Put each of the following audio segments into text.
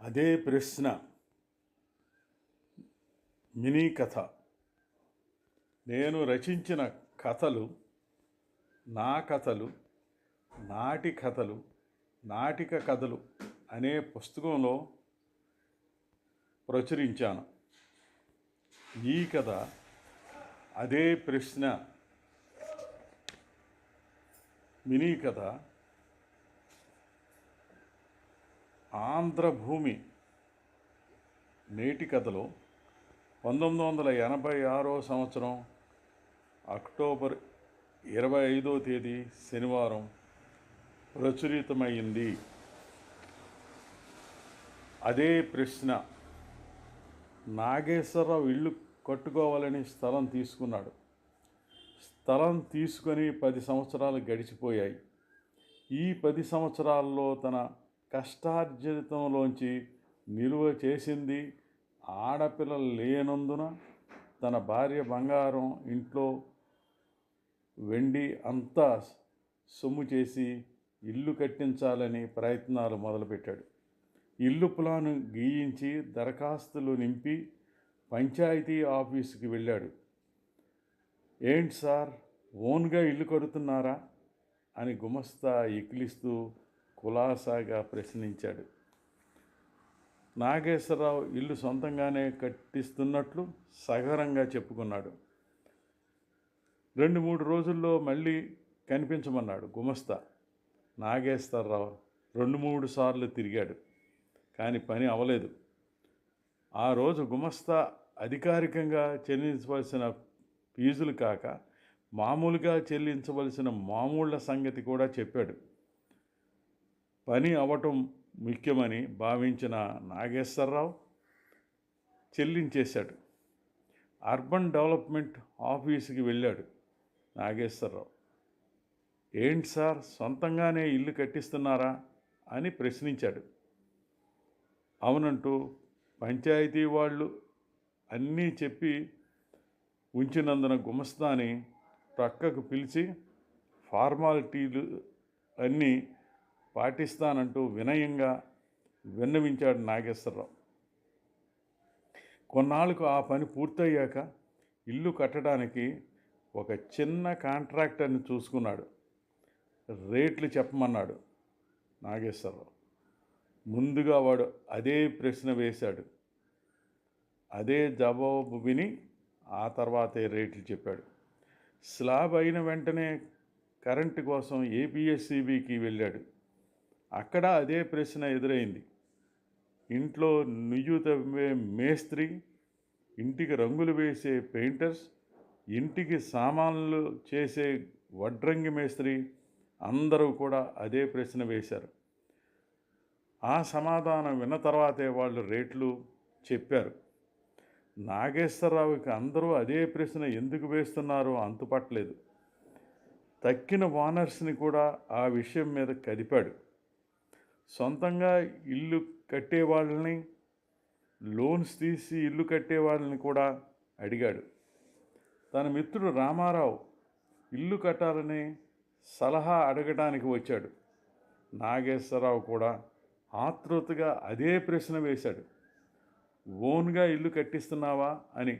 అదే ప్రశ్న మినీ కథ. నేను రచించిన కథలు, నా కథలు, నాటి కథలు, నాటిక కథలు అనే పుస్తకంలో ప్రచురించాను. ఈ కథ అదే ప్రశ్న మినీ కథ ఆంధ్రభూమి నేటి కథలో 1986 సంవత్సరం అక్టోబర్ 25వ తేదీ శనివారం ప్రచురితమైంది. అదే ప్రశ్న. నాగేశ్వరరావు ఇల్లు కట్టుకోవాలని స్థలం తీసుకున్నాడు. స్థలం తీసుకొని 10 సంవత్సరాలు గడిచిపోయాయి. ఈ 10 సంవత్సరాల్లో తన కష్టార్జితంలోంచి నిలువ చేసింది ఆడపిల్లలు లేనందున తన భార్య బంగారం, ఇంట్లో వెండి అంతా సొమ్ము చేసి ఇల్లు కట్టించాలని ప్రయత్నాలు మొదలుపెట్టాడు. ఇల్లు ప్లాను గీయించి దరఖాస్తులు నింపి పంచాయతీ ఆఫీసుకి వెళ్ళాడు. ఏంటి సార్, ఓన్గా ఇల్లు కడుతున్నారా అని గుమస్తా ఎక్కిలిస్తూ కులాసాగా ప్రశ్నించాడు. నాగేశ్వరరావు ఇల్లు సొంతంగానే కట్టిస్తున్నట్లు సగర్వంగా చెప్పుకున్నాడు. 2-3 రోజుల్లో మళ్ళీ కనిపించమన్నాడు గుమస్తా. నాగేశ్వరరావు 2-3 సార్లు తిరిగాడు, కానీ పని అవలేదు. ఆ రోజు గుమస్తా అధికారికంగా చెల్లించవలసిన ఫీజులు కాక మామూలుగా చెల్లించవలసిన మామూళ్ళ సంగతి కూడా చెప్పాడు. పని అవటం ముఖ్యమని భావించిన నాగేశ్వరరావు చెల్లించేశాడు. అర్బన్ డెవలప్మెంట్ ఆఫీసుకి వెళ్ళాడు నాగేశ్వరరావు. ఏంటి సార్, సొంతంగానే ఇల్లు కట్టిస్తున్నారా అని ప్రశ్నించాడు. అవునంటూ పంచాయతీ వాళ్ళు అన్నీ చెప్పి ఉంచినందున గుమస్తాని ప్రక్కకు పిలిచి ఫార్మాలిటీలు అన్నీ పాటిస్తానంటూ వినయంగా విన్నవించాడు నాగేశ్వరరావు. కొన్నాళ్ళకు ఆ పని పూర్తయ్యాక ఇల్లు కట్టడానికి ఒక చిన్న కాంట్రాక్టర్ని చూసుకున్నాడు. రేట్లు చెప్పమన్నాడు నాగేశ్వరరావు. ముందుగా వాడు అదే ప్రశ్న వేశాడు. అదే జవాబు విని ఆ తర్వాతే రేట్లు చెప్పాడు. స్లాబ్ అయిన వెంటనే కరెంటు కోసం ఏపీఎస్సీబీకి వెళ్ళాడు. అక్కడ అదే ప్రశ్న ఎదురైంది. ఇంట్లో నుయ్యి తవ్వే మేస్త్రి, ఇంటికి రంగులు వేసే పెయింటర్స్, ఇంటికి సామాన్లు చేసే వడ్రంగి మేస్త్రి అందరూ కూడా అదే ప్రశ్న వేశారు. ఆ సమాధానం విన్న తర్వాతే వాళ్ళు రేట్లు చెప్పారు. నాగేశ్వరరావుకి అందరూ అదే ప్రశ్న ఎందుకు వేస్తున్నారో అంతుపట్టలేదు. తక్కిన ఓనర్స్ని కూడా ఆ విషయం మీద కదిపాడు. సొంతంగా ఇల్లు కట్టేవాళ్ళని, లోన్స్ తీసి ఇల్లు కట్టేవాళ్ళని కూడా అడిగాడు. తన మిత్రుడు రామారావు ఇల్లు కట్టాలని సలహా అడగడానికి వచ్చాడు. నాగేశ్వరరావు కూడా ఆతృతగా అదే ప్రశ్న వేశాడు. ఓన్గా ఇల్లు కట్టిస్తున్నావా అని.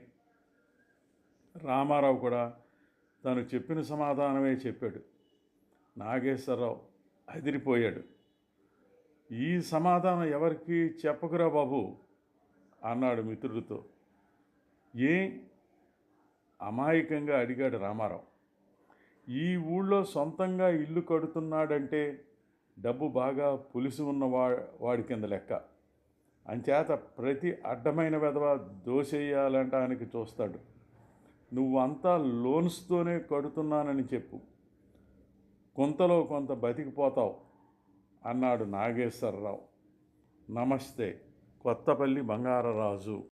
రామారావు కూడా తను చెప్పిన సమాధానమే చెప్పాడు. నాగేశ్వరరావు అదిరిపోయాడు. ఈ సమాధానం ఎవరికి చెప్పకురా బాబు అన్నాడు మిత్రుడితో. ఏ అమాయకంగా అడిగాడు రామారావు. ఈ ఊళ్ళో సొంతంగా ఇల్లు కడుతున్నాడంటే డబ్బు బాగా పులిసి ఉన్న వాడి కింద లెక్క. అంచేత ప్రతి అడ్డమైన వెధవ దోసేయాలంటానికి చూస్తాడు. నువ్వంతా లోన్స్తోనే కడుతున్నానని చెప్పు, కొంతలో కొంత బతికిపోతావు అన్నాడు నాగేశ్వరరావు. నమస్తే. కొత్తపల్లి బంగారరాజు.